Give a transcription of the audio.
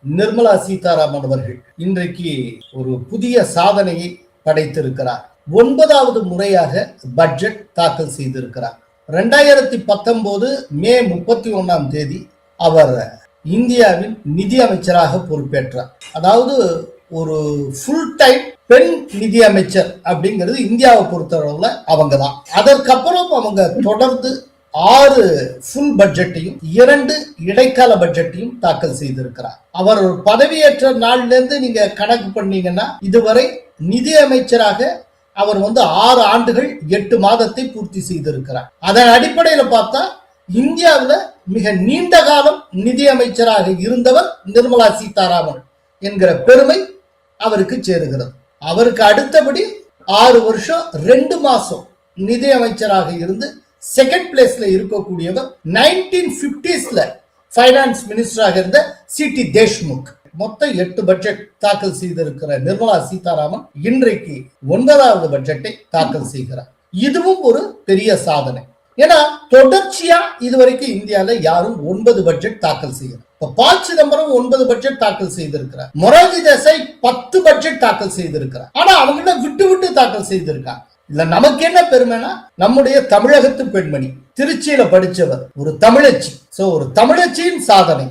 நிர்மலா சீதாராமன் அவர்கள் இன்றைக்கு ஒரு புதிய சாதனையை படைத்திருக்கிறார். 9வது முறையாக பட்ஜெட் தாக்கல் செய்திருக்கிறார். 2019 மே 31ஆம் தேதி அவர் இந்தியாவின் நிதி அமைச்சராக பொறுப்பேற்றார். அதாவது ஒரு ஃபுல் டைம் பெண் நிதி அமைச்சர் அப்படிங்கிறது இந்தியாவை பொறுத்தளவுல அவங்க தான். அதற்கப்புறம் அவங்க தொடர்ந்து 6 ஃபுல் பட்ஜெட்டையும் 2 இடைக்கால பட்ஜெட்டையும் தாக்கல் செய்திருக்கிறார். அவர் பதவியேற்ற நாள்ல இருந்து நீங்க கணக்கு பண்ணீங்கன்னா இதுவரை நிதி அமைச்சராக அவர் 6 ஆண்டுகள் 8 மாதத்தை பூர்த்தி செய்திருக்கிறார். அதன் அடிப்படையில் பார்த்தா இந்தியாவில் மிக நீண்ட காலம் நிதி அமைச்சராக இருந்தவர் நிர்மலா சீதாராமன் என்கிற பெருமை அவருக்கு சேருகிறது. அவருக்கு அடுத்தபடி 6 வருஷம் 2 மாசம் நிதி அமைச்சராக இருந்து செகண்ட் பிளேஸ்ல இருக்கக்கூடியவர் 1950ஸ்ல பைனான்ஸ் மினிஸ்டராக இருந்த சிடி தேஷ்முக். மொத்தம் 8 பட்ஜெட் தாக்கல் செய்திருக்கிற நிர்மலா சீதாராமன் இன்றைக்கு 9வது பட்ஜெட்டை தாக்கல் செய்கிறார். இதுவும் ஒரு பெரிய சாதனை. ஏன்னா தொடர்ச்சியா இதுவரைக்கும் இந்தியால யாரும் 9 பட்ஜெட் தாக்கல் செய்யணும். ப. சிதம்பரம் 9 பட்ஜெட் தாக்கல் செய்திருக்கிறார். மொரார்ஜி தேசாய் 10 பட்ஜெட் தாக்கல் செய்திருக்கிறார். ஆனா அவங்க விட்டு விட்டு தாக்கல் செய்திருக்காங்க. இல்ல நமக்கு என்ன பெருமைனா நம்முடைய தமிழகத்து பெண்மணி திருச்சியில படிச்சவர் ஒரு தமிழச்சி. ஒரு தமிழச்சியின் சாதனை